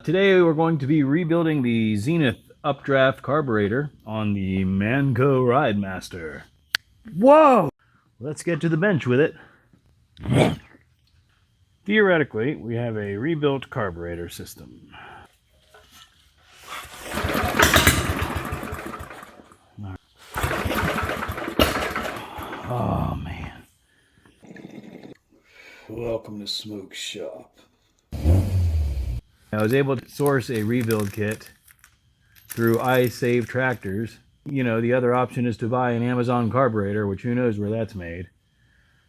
Today we're going to be rebuilding the Zenith updraft carburetor on the Manco RideMaster. Whoa! Let's get to the bench with it. Theoretically, we have a rebuilt carburetor system. Oh man. Welcome to Smoke Shop. I was able to source a rebuild kit through iSave Tractors. You know, the other option is to buy an Amazon carburetor, which who knows where that's made.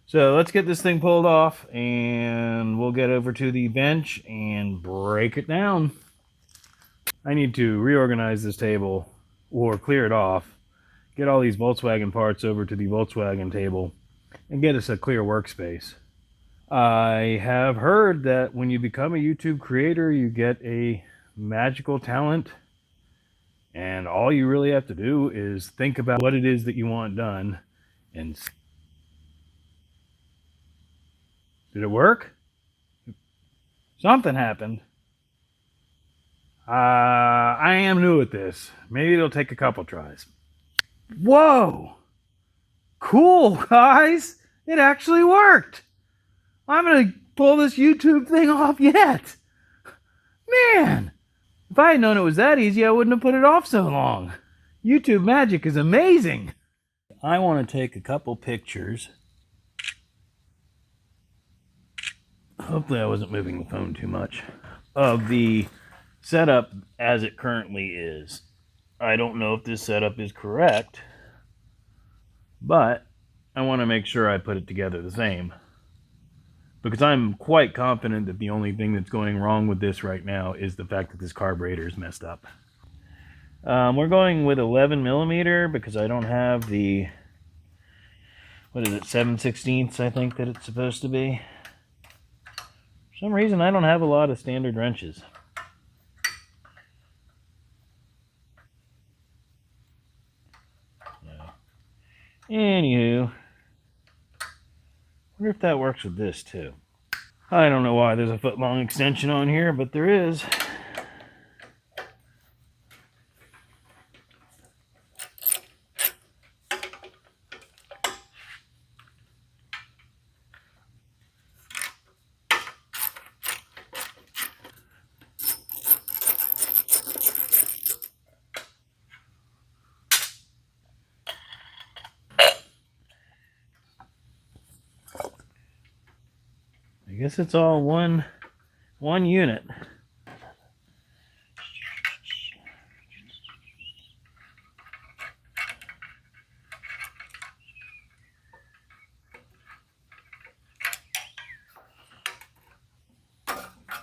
So let's get this thing pulled off and we'll get over to the bench and break it down. I need to reorganize this table or clear it off, get all these Volkswagen parts over to the Volkswagen table and get us a clear workspace. I have heard that when you become a YouTube creator, you get a magical talent, and all you really have to do is think about what it is that you want done. And did it work? Something happened. I am new at this. Maybe it'll take a couple tries. Whoa! Cool, guys! It actually worked! I'm gonna pull this YouTube thing off yet. Man, if I had known it was that easy, I wouldn't have put it off so long. YouTube magic is amazing. I want to take a couple pictures. Hopefully I wasn't moving the phone too much. Of the setup as it currently is. I don't know if this setup is correct, but I want to make sure I put it together the same. Because I'm quite confident that the only thing that's going wrong with this right now is the fact that this carburetor is messed up. We're going with 11mm because I don't have the, what is it, 7/16 I think that it's supposed to be. For some reason I don't have a lot of standard wrenches. Anywho, wonder if that works with this too. I don't know why there's a foot-long extension on here, but there is. I guess it's all one unit.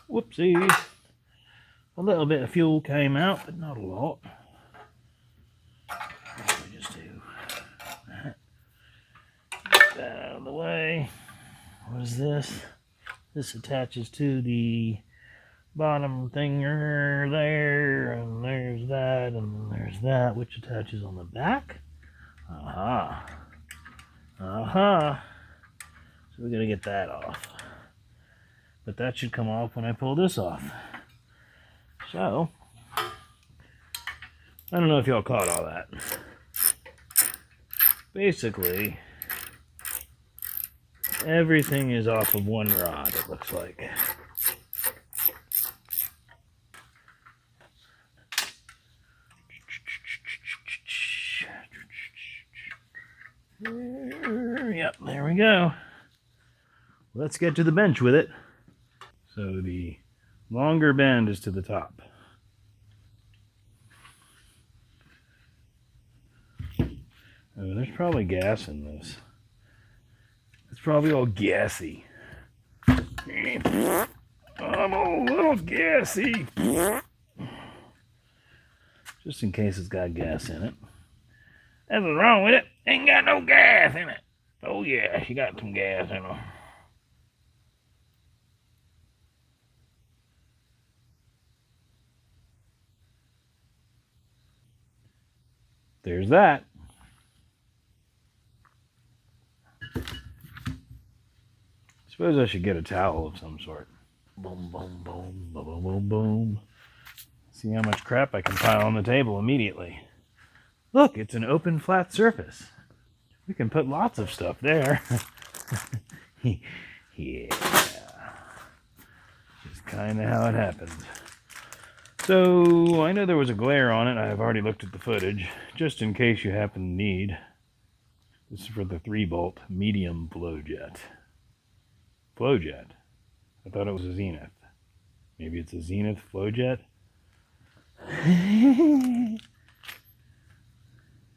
Whoopsies. A little bit of fuel came out, but not a lot. Let me just do that. Get that out of the way. What is this? This attaches to the bottom thinger there, and there's that, and there's that, which attaches on the back. Aha. Aha. So we're gonna get that off. But that should come off when I pull this off. So, I don't know if y'all caught all that. Basically, everything is off of one rod, it looks like. Yep, there we go. Let's get to the bench with it. So the longer bend is to the top. Oh, there's probably gas in this. It's probably all gassy. I'm a little gassy. Just in case it's got gas in it. That's what's wrong with it. Ain't got no gas in it. Oh yeah, she got some gas in her. There's that. Suppose I should get a towel of some sort. Boom, boom, boom, boom, boom, boom, boom. See how much crap I can pile on the table immediately. Look, it's an open flat surface. We can put lots of stuff there. Yeah. Just kind of how it happens. So, I know there was a glare on it. I've already looked at the footage, just in case you happen to need. This is for the 3-bolt medium Flo-Jet. Flo-Jet? I thought it was a Zenith. Maybe it's a Zenith Flo-Jet?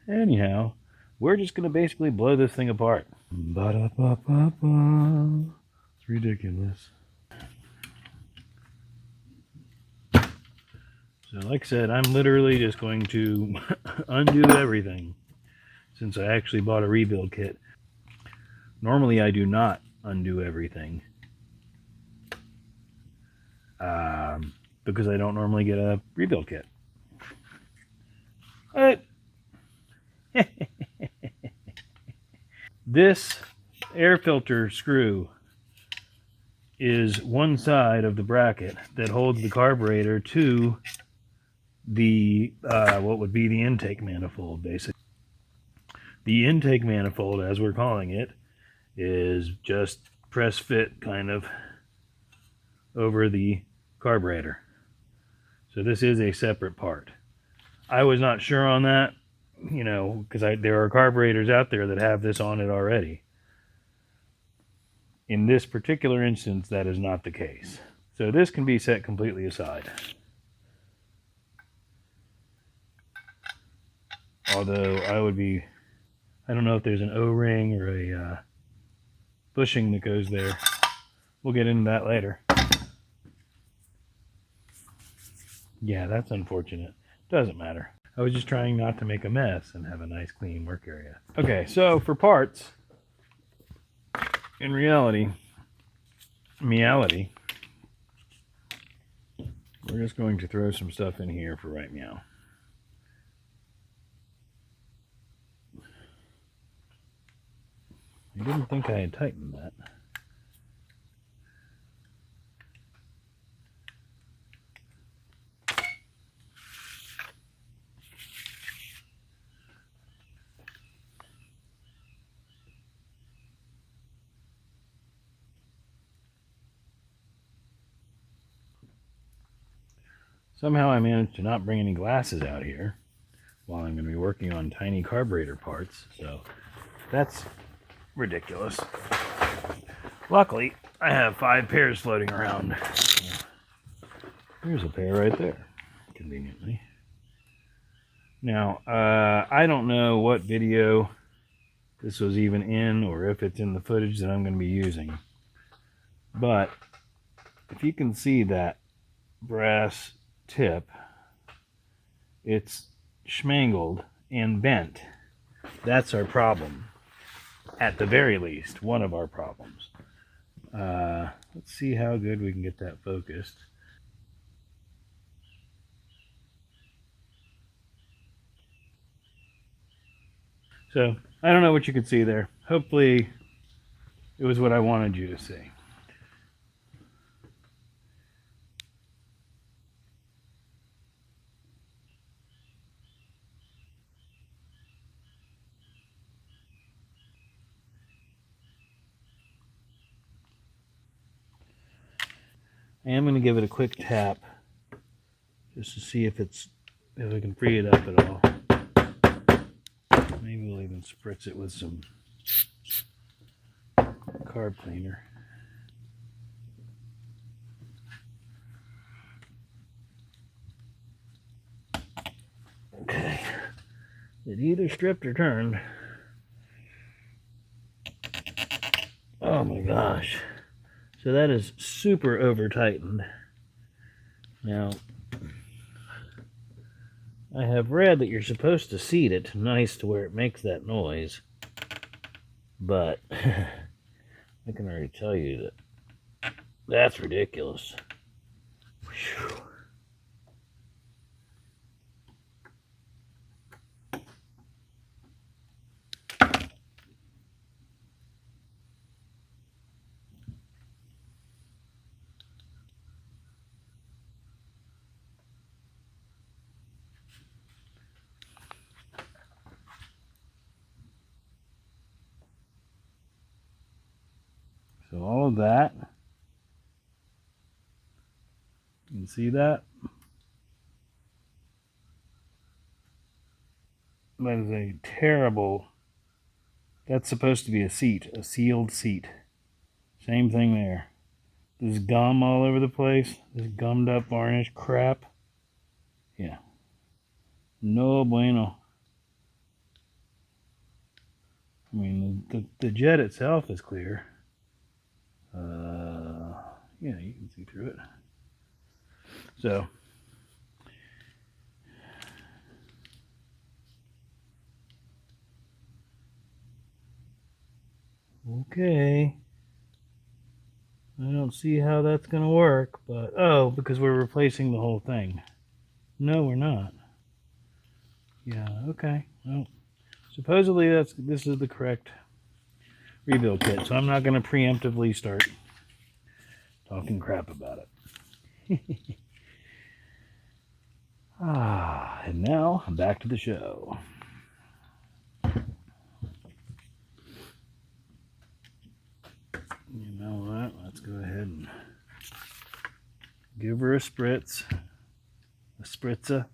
Anyhow, we're just going to basically blow this thing apart. Ba-da-ba-ba-ba. It's ridiculous. So like I said, I'm literally just going to undo everything since I actually bought a rebuild kit. Normally I do not undo everything because I don't normally get a rebuild kit. But this air filter screw is one side of the bracket that holds the carburetor to the what would be the intake manifold, basically. The intake manifold, as we're calling it, is just press fit kind of over the carburetor. So this is a separate part. I was not sure on that, you know, because there are carburetors out there that have this on it already. In this particular instance, that is not the case. So this can be set completely aside. Although I don't know if there's an O-ring or a bushing that goes there. We'll get into that later. Yeah, that's unfortunate. Doesn't matter. I was just trying not to make a mess and have a nice clean work area. Okay, so for parts, in reality, we're just going to throw some stuff in here for right now. I didn't think I had tightened that. Somehow I managed to not bring any glasses out here while I'm going to be working on tiny carburetor parts, so that's ridiculous. Luckily, I have 5 pairs floating around. There's a pair right there, conveniently. Now, I don't know what video this was even in, or if it's in the footage that I'm going to be using. But, if you can see that brass tip, it's schmangled and bent. That's our problem. At the very least, one of our problems. Let's see how good we can get that focused. So, I don't know what you could see there. Hopefully, it was what I wanted you to see. I am going to give it a quick tap just to see if I can free it up at all. Maybe we'll even spritz it with some carb cleaner. Okay, it either stripped or turned. Oh my gosh. So that is super over tightened. Now, I have read that you're supposed to seat it nice to where it makes that noise. But I can already tell you that that's ridiculous. Whew. So all of that, you can see that? That is a terrible, that's supposed to be a seat, a sealed seat. Same thing there. There's gum all over the place. This gummed up varnish crap. Yeah. No bueno. I mean, the jet itself is clear. Yeah, you can see through it. So, okay. I don't see how that's going to work, but, oh, because we're replacing the whole thing. No, we're not. Yeah, okay. Well, supposedly this is the correct rebuild kit, so I'm not going to preemptively start talking crap about it. And now, back to the show. You know what? Let's go ahead and give her a spritz. A spritza.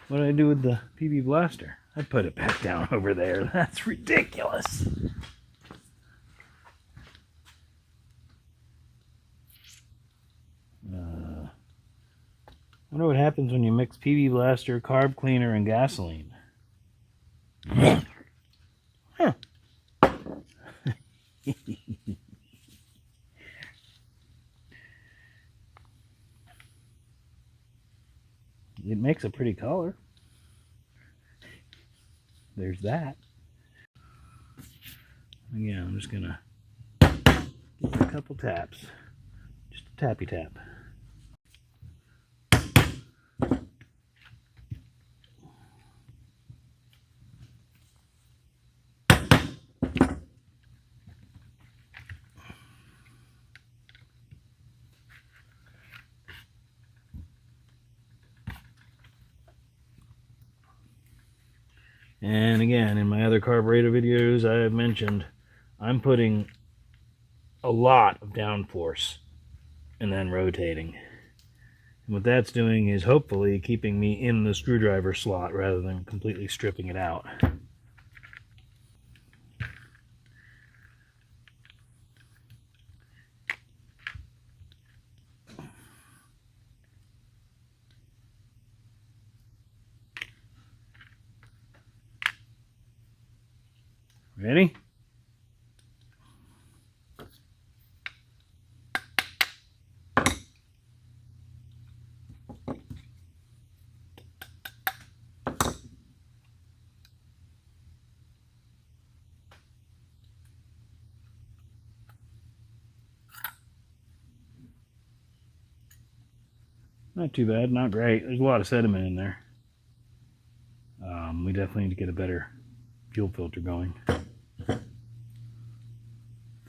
What did I do with the PB blaster? I put it back down over there. That's ridiculous. I wonder what happens when you mix PB blaster, carb cleaner, and gasoline. Huh. It makes a pretty color. There's that. Again, I'm just gonna give it a couple taps. Just a tappy tap. And again, in my other carburetor videos, I have mentioned I'm putting a lot of downforce and then rotating. And what that's doing is hopefully keeping me in the screwdriver slot rather than completely stripping it out. Ready? Not too bad, not great. There's a lot of sediment in there. We definitely need to get a better fuel filter going.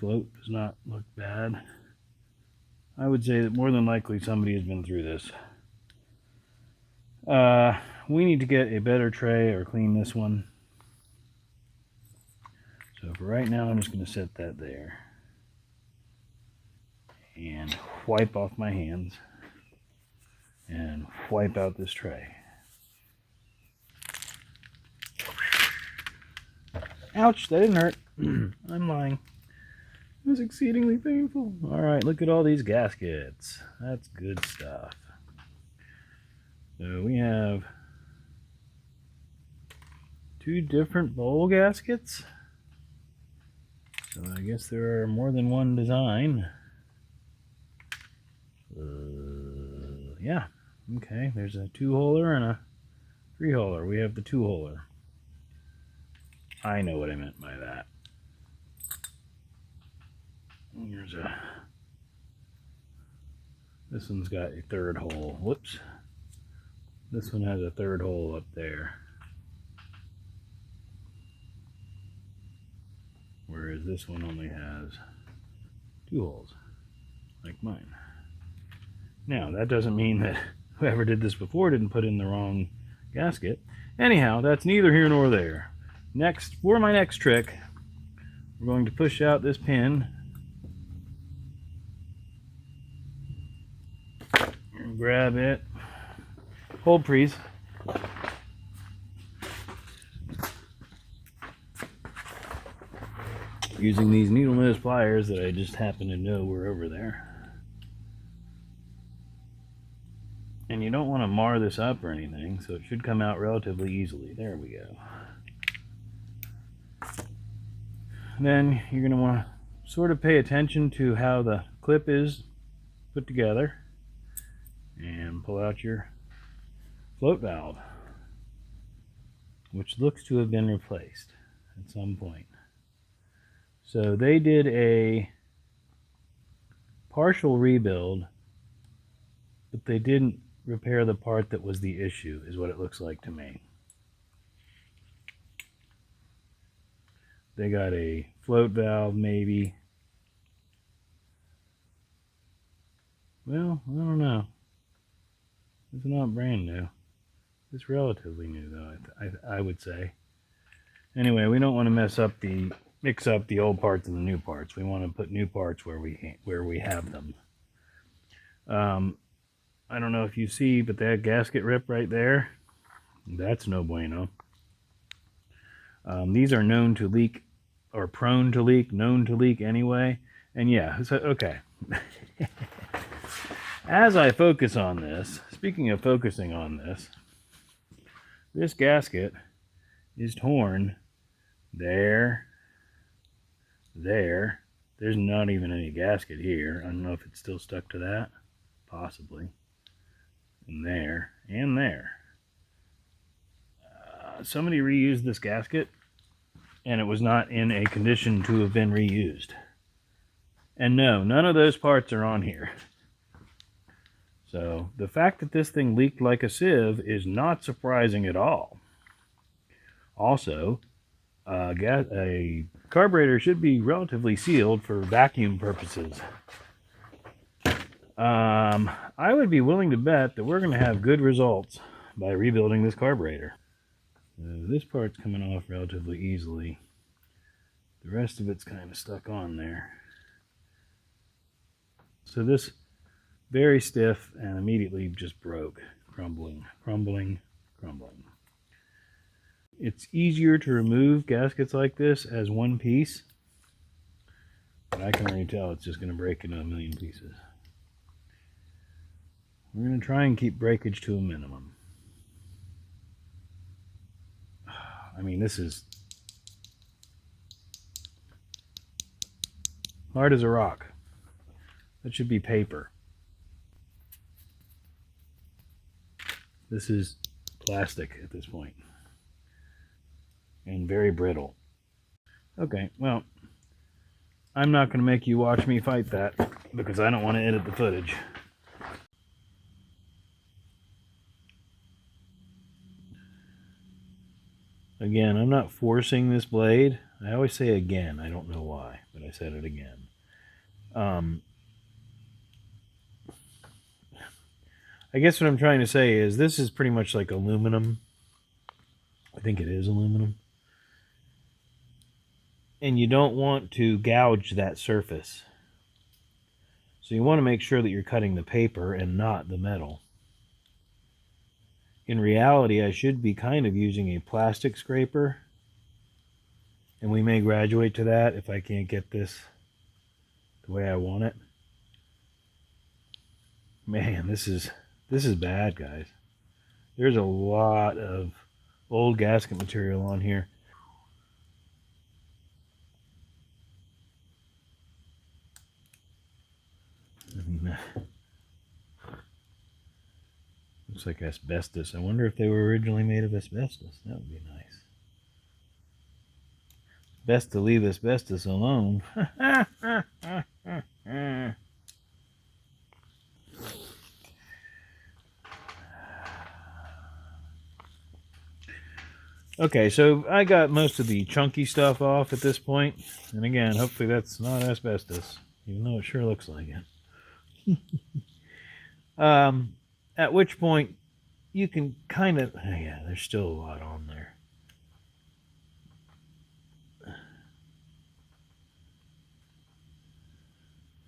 Float does not look bad. I would say that more than likely somebody has been through this. We need to get a better tray or clean this one. So for right now, I'm just going to set that there. And wipe off my hands. And wipe out this tray. Ouch, that didn't hurt. I'm lying. It was exceedingly painful. Alright, look at all these gaskets. That's good stuff. So we have 2 different bowl gaskets. So I guess there are more than one design. Yeah. Okay, there's a 2-holer and a 3-holer. We have the 2-holer. I know what I meant by that. Here's a... This one's got a 3rd hole. Whoops. This one has a 3rd hole up there. Whereas this one only has 2 holes, like mine. Now, that doesn't mean that whoever did this before didn't put in the wrong gasket. Anyhow, that's neither here nor there. Next, for my next trick, we're going to push out this pin and grab it. Hold, please. Using these needle nose pliers that I just happen to know were over there. And you don't want to mar this up or anything, so it should come out relatively easily. There we go. Then you're going to want to sort of pay attention to how the clip is put together and pull out your float valve, which looks to have been replaced at some point. So they did a partial rebuild, but they didn't repair the part that was the issue, is what it looks like to me. They got a float valve, maybe. Well, I don't know. It's not brand new. It's relatively new, though, I would say. Anyway, we don't want to mix up the old parts and the new parts. We want to put new parts where we have them. I don't know if you see, but that gasket rip right there, that's no bueno. These are known to leak, or prone to leak, known to leak anyway. And yeah, so, okay. As I focus on this, speaking of focusing on this, this gasket is torn there. There's not even any gasket here. I don't know if it's still stuck to that. Possibly. And there. And there. Somebody reused this gasket, and it was not in a condition to have been reused. And no, none of those parts are on here. So the fact that this thing leaked like a sieve is not surprising at all. Also, a carburetor should be relatively sealed for vacuum purposes. I would be willing to bet that we're going to have good results by rebuilding this carburetor. This part's coming off relatively easily. The rest of it's kind of stuck on there. So this very stiff and immediately just broke, crumbling. It's easier to remove gaskets like this as one piece, but I can already tell it's just going to break into a million pieces. We're going to try and keep breakage to a minimum. I mean, this is hard as a rock. That should be paper. This is plastic at this point. And very brittle. Okay, well, I'm not going to make you watch me fight that because I don't want to edit the footage. Again, I'm not forcing this blade. I always say again. I don't know why, but I said it again. I guess what I'm trying to say is this is pretty much like aluminum. I think it is aluminum. And you don't want to gouge that surface. So you want to make sure that you're cutting the paper and not the metal. In reality, I should be kind of using a plastic scraper. And we may graduate to that if I can't get this the way I want it. Man, this is bad, guys. There's a lot of old gasket material on here. I mean, looks like asbestos. I wonder if they were originally made of asbestos. That would be nice. Best to leave asbestos alone. Okay, so I got most of the chunky stuff off at this point. And again, hopefully that's not asbestos, even though it sure looks like it. At which point you can kind of, yeah, there's still a lot on there.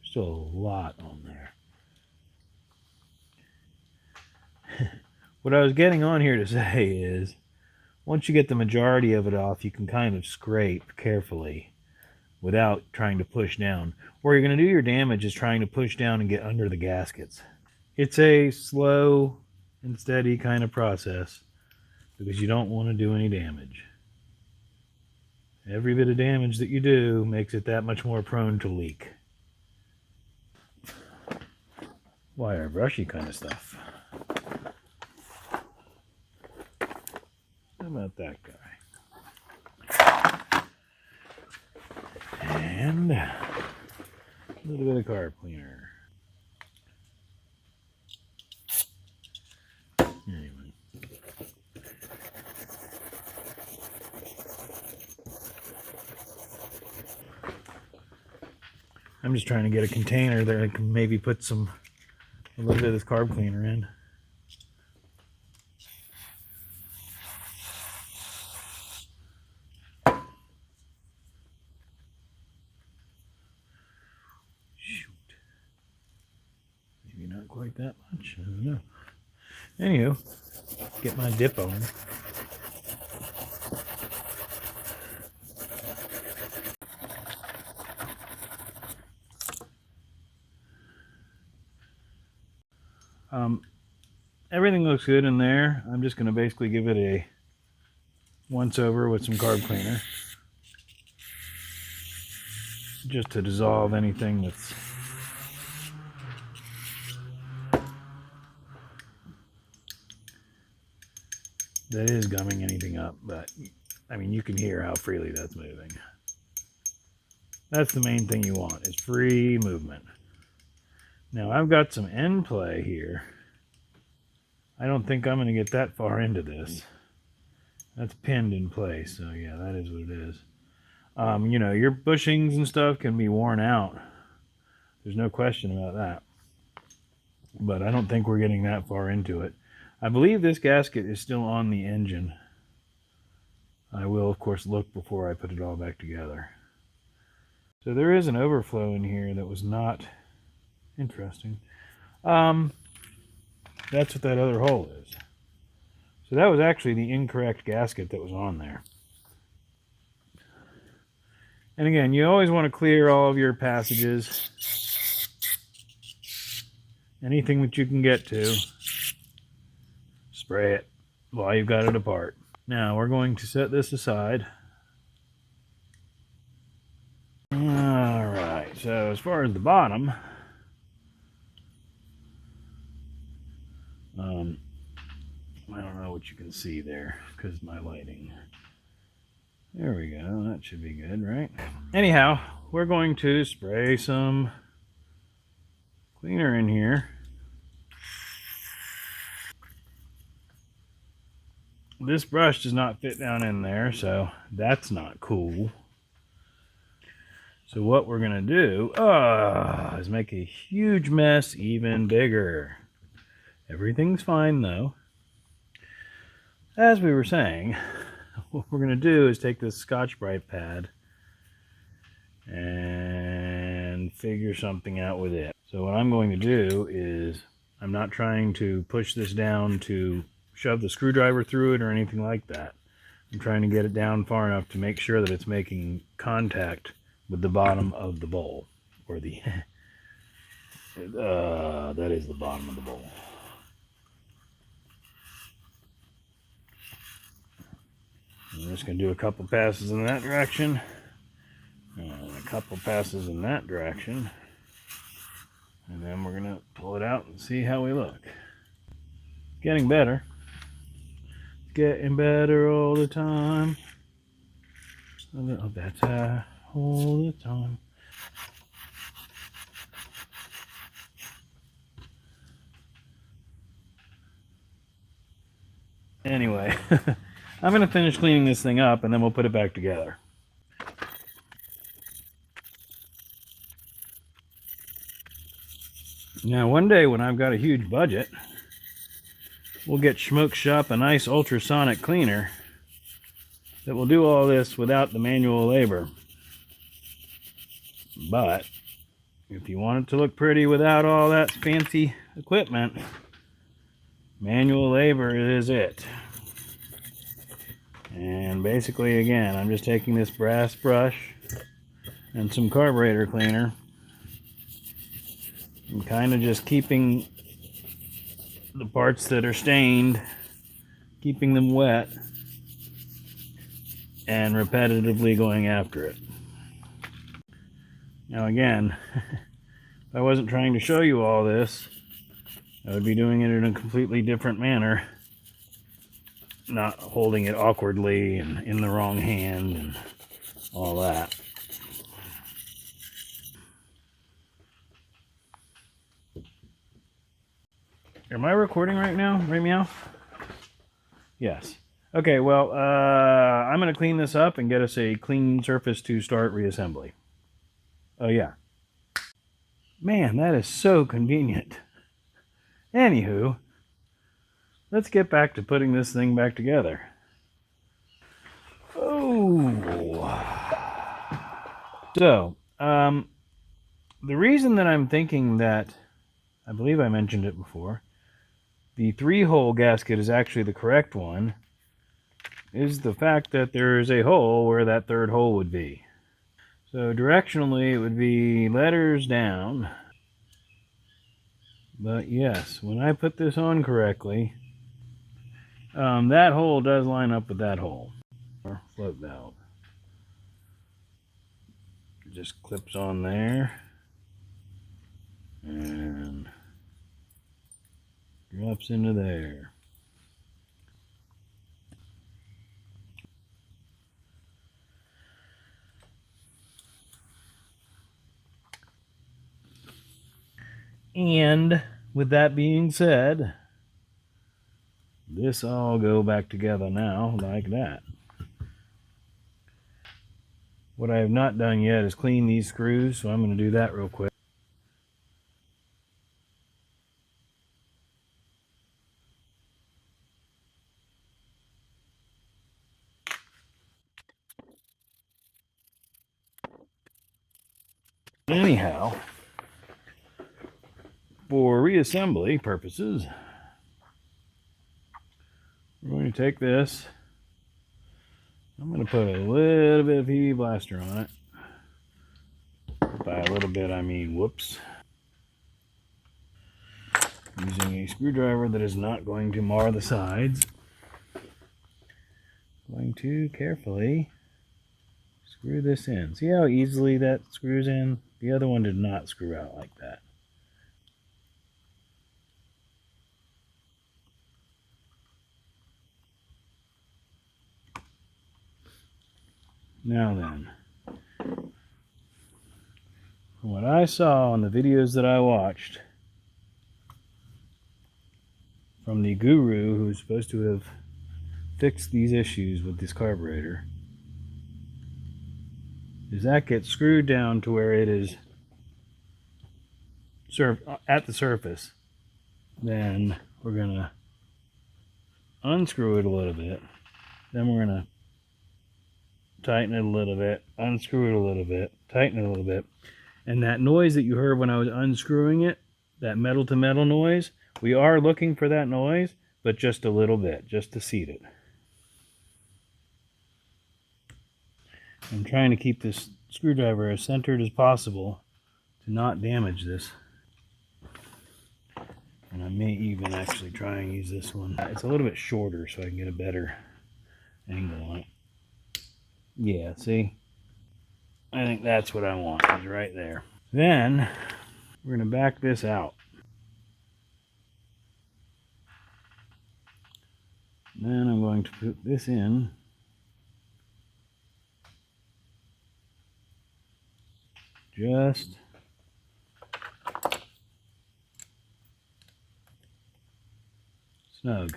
Still a lot on there. What I was getting on here to say is, once you get the majority of it off, you can kind of scrape carefully without trying to push down. Where you're going to do your damage is trying to push down and get under the gaskets. It's a slow and steady kind of process because you don't want to do any damage. Every bit of damage that you do makes it that much more prone to leak. Wire brushy kind of stuff. How about that guy? And a little bit of carb cleaner. Anyway. I'm just trying to get a container that I can maybe put a little bit of this carb cleaner in. Not quite that much. I don't know. Anywho, get my dip on. Everything looks good in there. I'm just going to basically give it a once over with some carb cleaner, just to dissolve anything that is gumming anything up. But I mean, you can hear how freely that's moving. That's the main thing you want, is free movement. Now I've got some end play here. I don't think I'm going to get that far into this. That's pinned in place, so yeah, that is what it is. You know, your bushings and stuff can be worn out. There's no question about that. But I don't think we're getting that far into it. I believe this gasket is still on the engine. I will, of course, look before I put it all back together. So there is an overflow in here that was not interesting. That's what that other hole is. So that was actually the incorrect gasket that was on there. And again, you always want to clear all of your passages. Anything that you can get to, spray it while you've got it apart. Now we're going to set this aside. Alright, so as far as the bottom, I don't know what you can see there because of my lighting. There we go, that should be good, right? Anyhow, we're going to spray some cleaner in here. This brush does not fit down in there, so that's not cool. So what we're going to do is make a huge mess even bigger. Everything's fine though. As we were saying, what we're going to do is take this Scotch-Brite pad and figure something out with it. So what I'm going to do is, I'm not trying to push this down to shove the screwdriver through it or anything like that. I'm trying to get it down far enough to make sure that it's making contact with the bottom of the bowl, or the that is the bottom of the bowl. I'm just going to do a couple passes in that direction, and a couple passes in that direction, and then we're going to pull it out and see how we look. Getting better. Getting better all the time. A little better all the time. Anyway, I'm going to finish cleaning this thing up and then we'll put it back together. Now one day when I've got a huge budget, we'll get Schmoke Shop a nice ultrasonic cleaner that will do all this without the manual labor. But if you want it to look pretty without all that fancy equipment, manual labor is it. And basically, again, I'm just taking this brass brush and some carburetor cleaner and kind of just keeping the parts that are stained, keeping them wet, and repetitively going after it. Now again, if I wasn't trying to show you all this, I would be doing it in a completely different manner, not holding it awkwardly and in the wrong hand and all that. Am I recording right now? Right meow? Yes. Okay, well, I'm going to clean this up and get us a clean surface to start reassembly. Oh, yeah. Man, that is so convenient. Anywho, let's get back to putting this thing back together. Oh. So, the reason that I'm thinking that, I believe I mentioned it before, the 3-hole gasket is actually the correct one, is the fact that there is a hole where that 3rd hole would be. So directionally it would be letters down. But yes, when I put this on correctly, that hole does line up with that hole. Or float valve. It just clips on there. And drops into there. And with that being said, this all go back together now like that. What I have not done yet is clean these screws, so I'm going to do that real quick. Anyhow, for reassembly purposes, we're going to take this. I'm going to put a little bit of PV Blaster on it. By a little bit, I mean whoops. Using a screwdriver that is not going to mar the sides. Going to carefully screw this in. See how easily that screws in? The other one did not screw out like that. Now then, from what I saw on the videos that I watched from the guru who's supposed to have fixed these issues with this carburetor, is that gets screwed down to where it is at the surface. Then we're going to unscrew it a little bit. Then we're going to tighten it a little bit, unscrew it a little bit, tighten it a little bit. And that noise that you heard when I was unscrewing it, that metal to metal noise, we are looking for that noise, but just a little bit, just to seat it. I'm trying to keep this screwdriver as centered as possible to not damage this. And I may even actually try and use this one. It's a little bit shorter so I can get a better angle on it. Yeah, see? I think that's what I want, is right there. Then, we're going to back this out. Then I'm going to put this in. Just snug.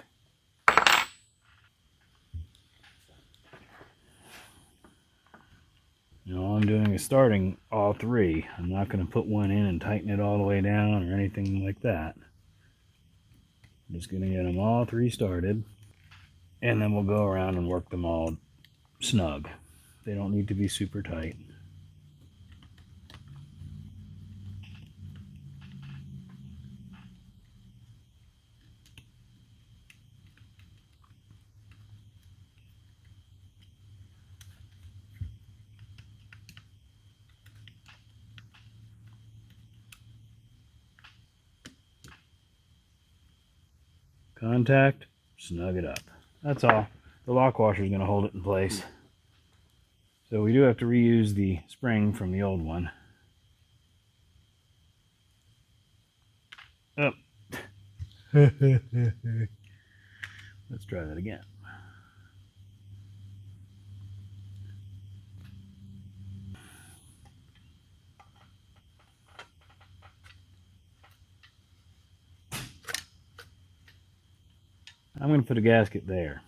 All I'm doing is starting all three. I'm not going to put one in and tighten it all the way down or anything like that. I'm just going to get them all three started, and then we'll go around and work them all snug. They don't need to be super tight. Contact, snug it up. That's all. The lock washer is going to hold it in place. So we do have to reuse the spring from the old one. Oh. Let's try that again. I'm going to put a gasket there.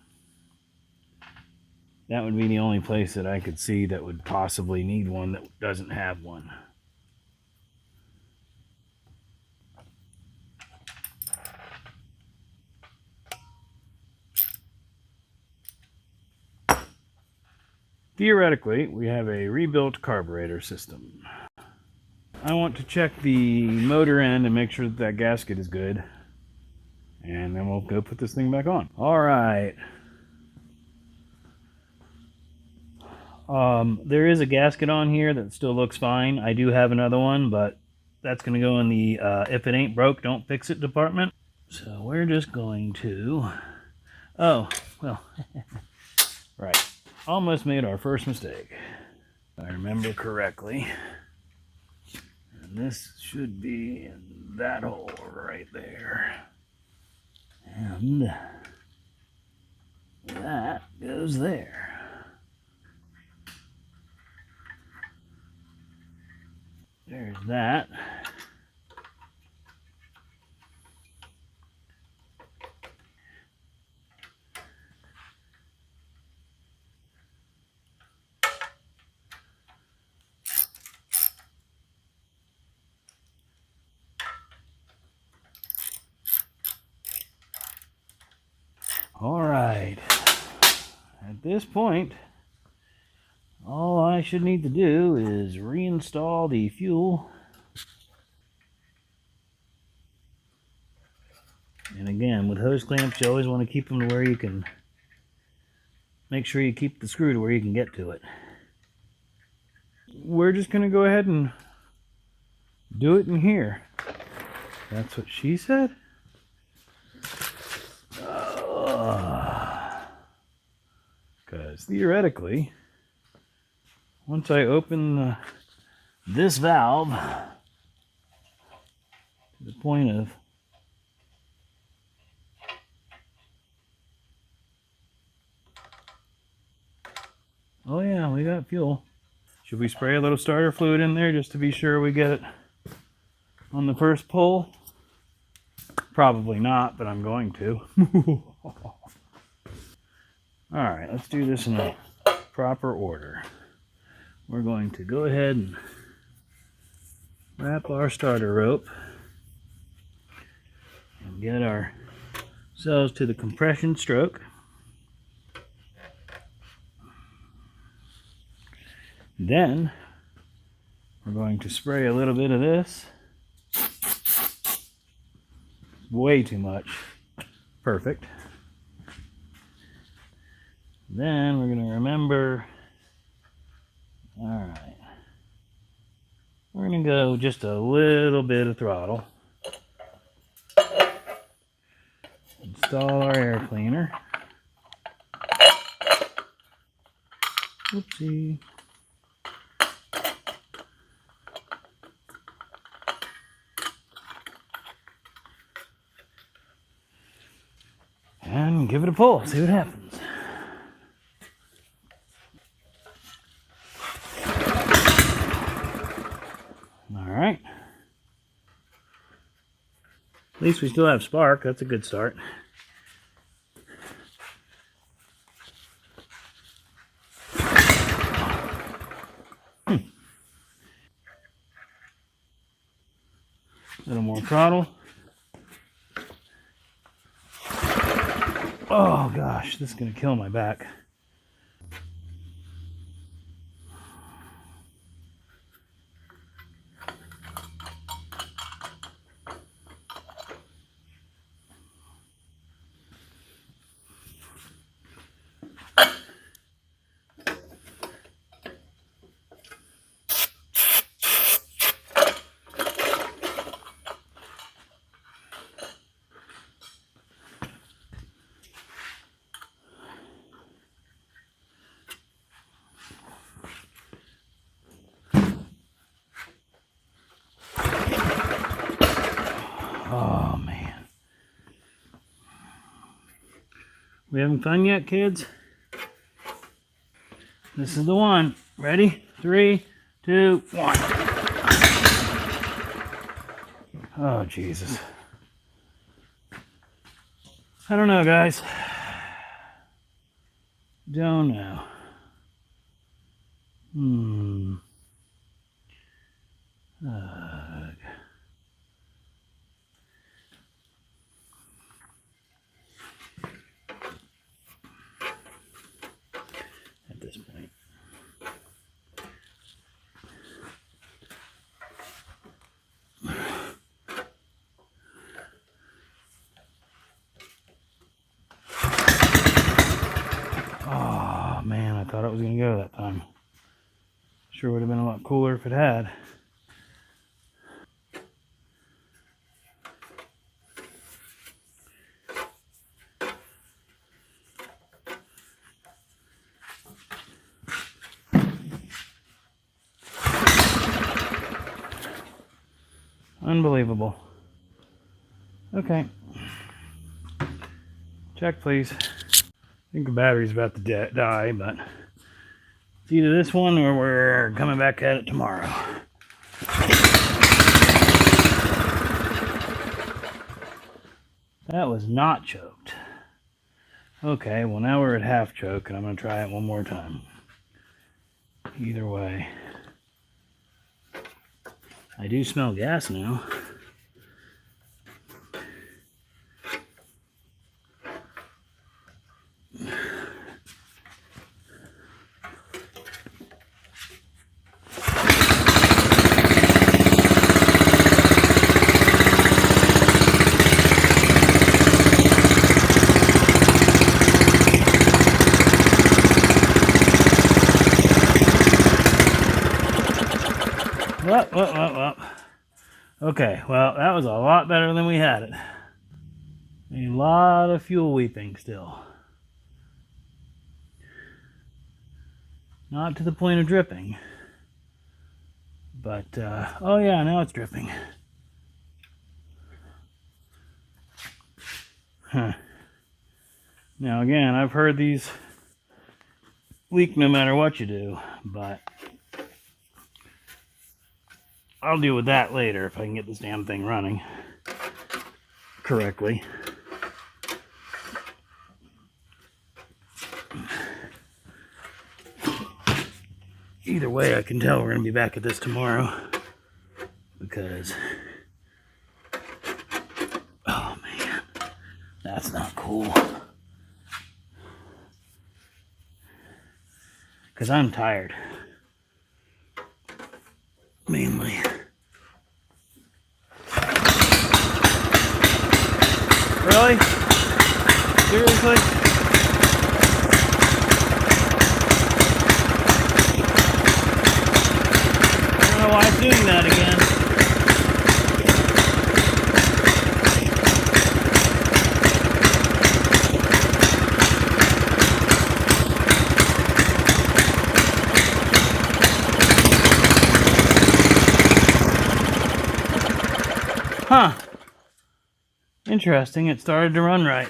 That would be the only place that I could see that would possibly need one that doesn't have one. Theoretically, we have a rebuilt carburetor system. I want to check the motor end and make sure that that gasket is good. And then we'll go put this thing back on. All right. There is a gasket on here that still looks fine. I do have another one, but that's going to go in the if it ain't broke, don't fix it department. So we're just going to... Oh, well, right. Almost made our first mistake, if I remember correctly. And this should be in that hole right there. And that goes there. There's that. All right. At this point, all I should need to do is reinstall the fuel. And again, with hose clamps, you always want to keep them to where you can make sure you keep the screw to where you can get to it. We're just going to go ahead and do it in here. That's what she said? Because theoretically, once I open this valve to the point of oh yeah, we got fuel. Should we spray a little starter fluid in there just to be sure we get it on the first pull? Probably not, but I'm going to. Alright, let's do this in a proper order. We're going to go ahead and wrap our starter rope and get ourselves to the compression stroke. Then we're going to spray a little bit of this. Way too much. Perfect. Then we're going to remember, all right, we're going to go just a little bit of throttle. Install our air cleaner. Oopsie. And give it a pull, see what happens. Alright. At least we still have spark, that's a good start. little more throttle. Oh gosh, this is gonna kill my back. Oh man. We having fun yet, kids? This is the one. Ready? 3, 2, 1. Oh, Jesus. I don't know, guys. Don't know. Ugh. At this point. Oh man, I thought it was going to go that time. Sure would have been a lot cooler if it had. Unbelievable. Okay. Check, please. I think the battery's about to die, but it's either this one or we're coming back at it tomorrow. That was not choked. Okay, well now we're at half choke and I'm going to try it one more time. Either way. I do smell gas now. Whoop. Okay, well, that was a lot better than we had it. A lot of fuel weeping still. Not to the point of dripping. But, oh yeah, now it's dripping. Huh. Now again, I've heard these leak no matter what you do, but I'll deal with that later if I can get this damn thing running correctly. Either way, I can tell we're going to be back at this tomorrow because, oh man, that's not cool. Because I'm tired. Mainly. Really? Seriously? I don't know why it's doing that again. Huh. Interesting, it started to run right.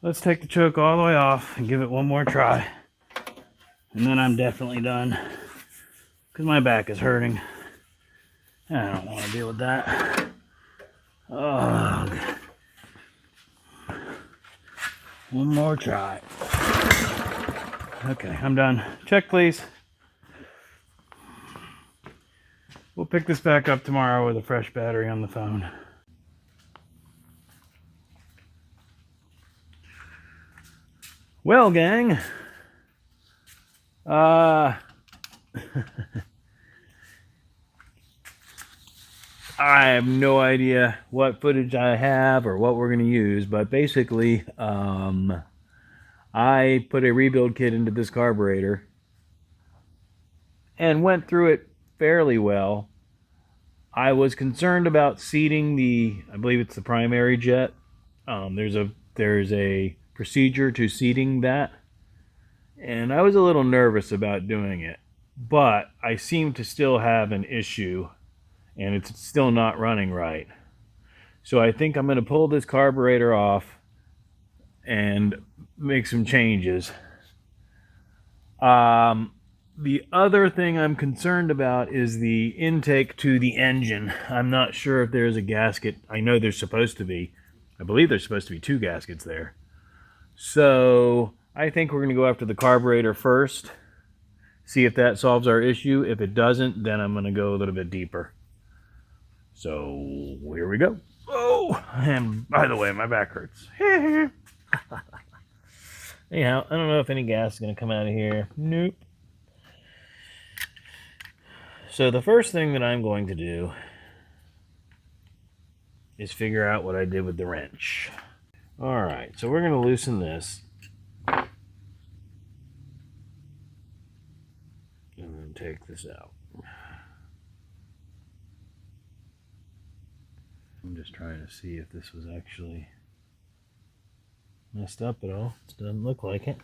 Let's take the choke all the way off and give it one more try. And then I'm definitely done. Because my back is hurting. And I don't want to deal with that. Ugh. One more try. Okay, I'm done. Check, please. We'll pick this back up tomorrow with a fresh battery on the phone. Well, gang, I have no idea what footage I have or what we're going to use, but basically, I put a rebuild kit into this carburetor and went through it fairly well. I was concerned about seating I believe it's the primary jet. There's a procedure to seating that, and I was a little nervous about doing it, but I seem to still have an issue, and it's still not running right. So I think I'm going to pull this carburetor off and make some changes. The other thing I'm concerned about is the intake to the engine. I'm not sure if there's a gasket. I know there's supposed to be. I believe there's supposed to be 2 gaskets there. So I think we're going to go after the carburetor first, see if that solves our issue. If it doesn't, then I'm going to go a little bit deeper. So here we go. Oh, and by the way, my back hurts. Anyhow, I don't know if any gas is going to come out of here. Nope. So the first thing that I'm going to do is figure out what I did with the wrench. All right, so we're going to loosen this. And then take this out. I'm just trying to see if this was actually messed up at all. It doesn't look like it.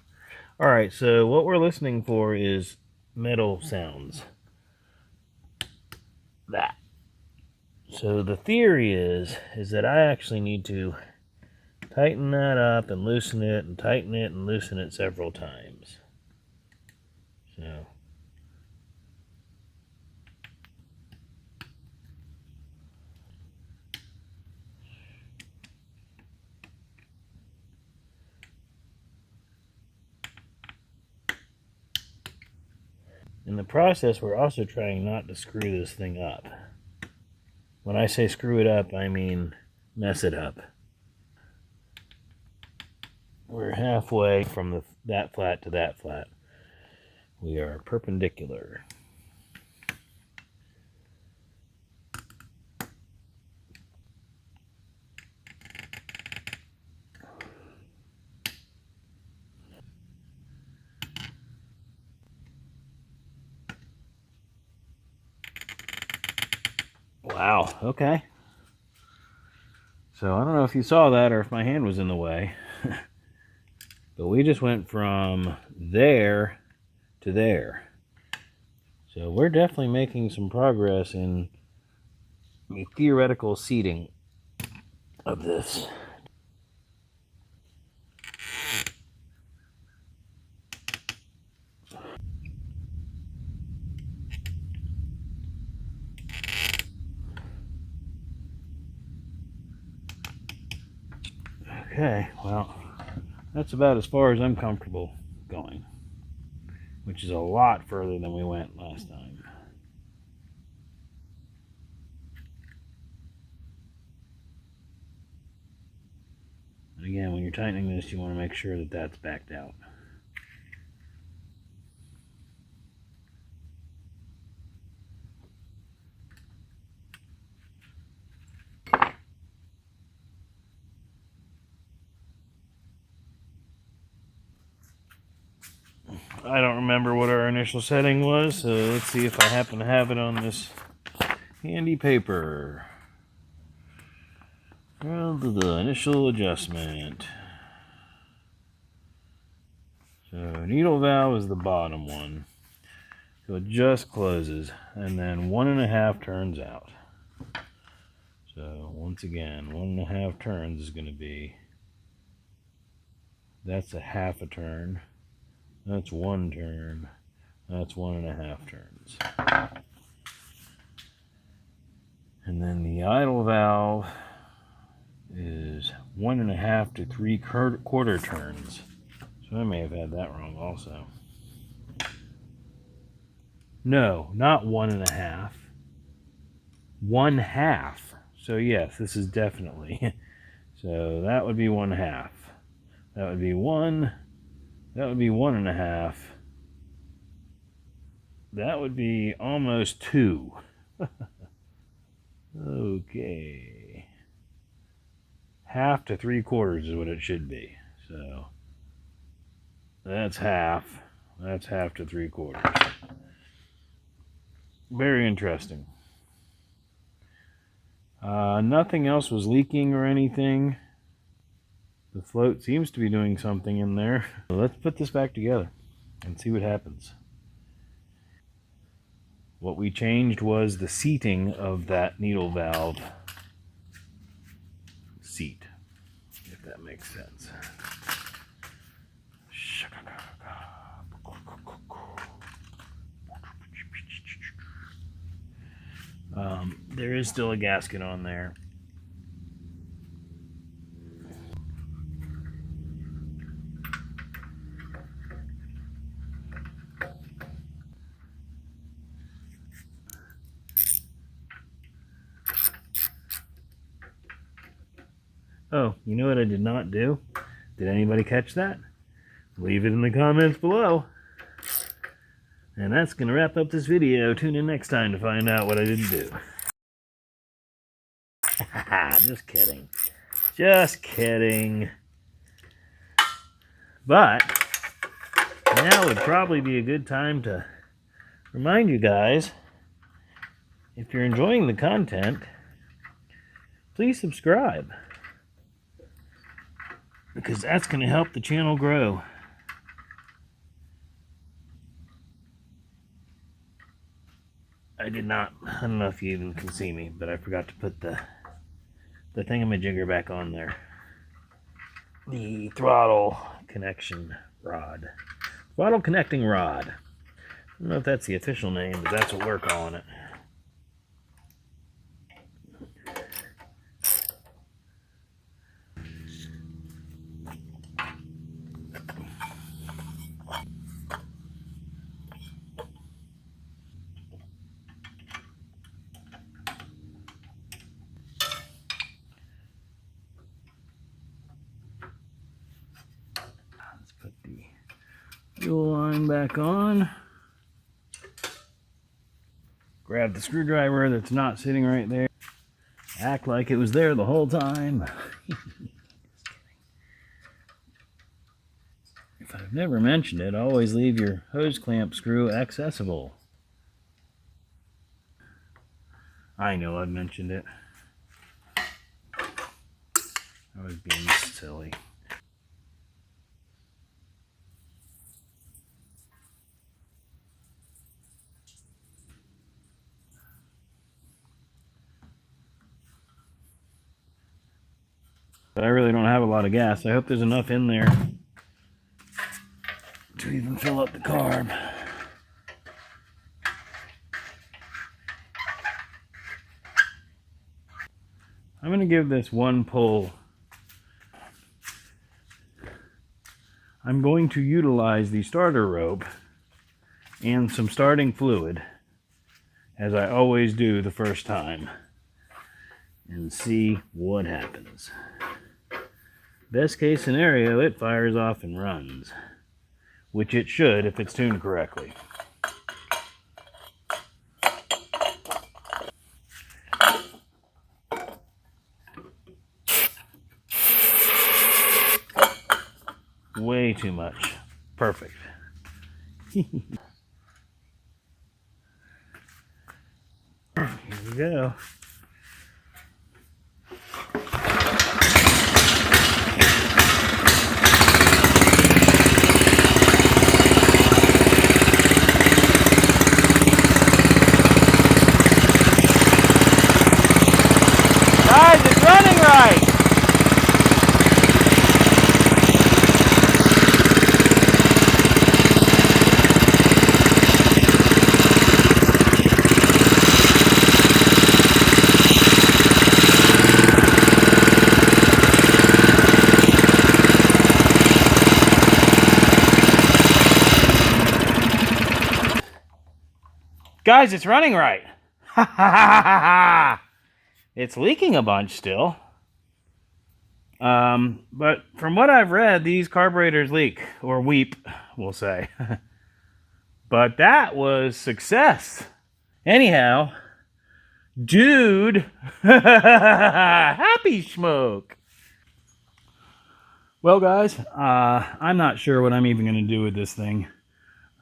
All right, so what we're listening for is metal sounds. That. So the theory is that I actually need to tighten that up and loosen it and tighten it and loosen it several times. So in the process, we're also trying not to screw this thing up. When I say screw it up, I mean mess it up. We're halfway from that flat to that flat. We are perpendicular. Wow, okay. So I don't know if you saw that or if my hand was in the way. But we just went from there to there. So we're definitely making some progress in the theoretical seating of this. Okay, well, that's about as far as I'm comfortable going, which is a lot further than we went last time. And again, when you're tightening this, you want to make sure that that's backed out. I don't remember what our initial setting was, so let's see if I happen to have it on this handy paper. Well, the initial adjustment. So needle valve is the bottom one. So it just closes, and then 1.5 turns out. So once again, 1.5 turns is going to be, that's 1/2 turn. That's 1 turn. That's 1.5 turns. And then the idle valve is 1.5 to 3/4 turns. So I may have had that wrong also. No, not 1.5. 1/2. So yes, this is definitely. So that would be 1/2. That would be 1. That would be 1.5. That would be almost 2. Okay. 1/2 to 3/4 is what it should be. So that's 1/2. That's 1/2 to 3/4. Very interesting. Nothing else was leaking or anything. The float seems to be doing something in there. So let's put this back together and see what happens. What we changed was the seating of that needle valve seat, if that makes sense. There is still a gasket on there. Oh, you know what I did not do? Did anybody catch that? Leave it in the comments below. And that's going to wrap up this video. Tune in next time to find out what I didn't do. Just kidding. Just kidding. But now would probably be a good time to remind you guys, if you're enjoying the content, please subscribe, because that's going to help the channel grow. I don't know if you even can see me, but I forgot to put the thingamajigger back on there. The throttle connection rod. Throttle connecting rod. I don't know if that's the official name, but that's what we're calling it. Let's put the fuel line back on. Grab the screwdriver that's not sitting right there. Act like it was there the whole time. If I've never mentioned it, always leave your hose clamp screw accessible. I know I've mentioned it. I was being silly. But I really don't have a lot of gas. I hope there's enough in there to even fill up the carb. I'm going to give this one pull. I'm going to utilize the starter rope and some starting fluid, as I always do the first time, and see what happens. Best case scenario, it fires off and runs, which it should if it's tuned correctly. Way too much. Perfect. Here we go. Guys, it's running right. Guys, it's running right. Ha ha ha ha ha! It's leaking a bunch still. But from what I've read, these carburetors leak, or weep, we'll say. But that was success. Anyhow, dude, happy smoke. Well, guys, I'm not sure what I'm even going to do with this thing.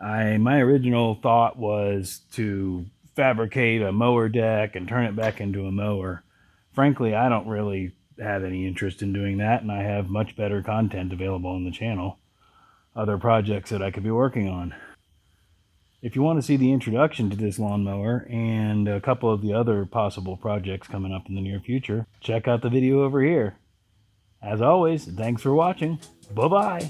My original thought was to fabricate a mower deck and turn it back into a mower. Frankly, I don't really have any interest in doing that, and I have much better content available on the channel. Other projects that I could be working on. If you want to see the introduction to this lawnmower and a couple of the other possible projects coming up in the near future, check out the video over here. As always, thanks for watching. Bye-bye.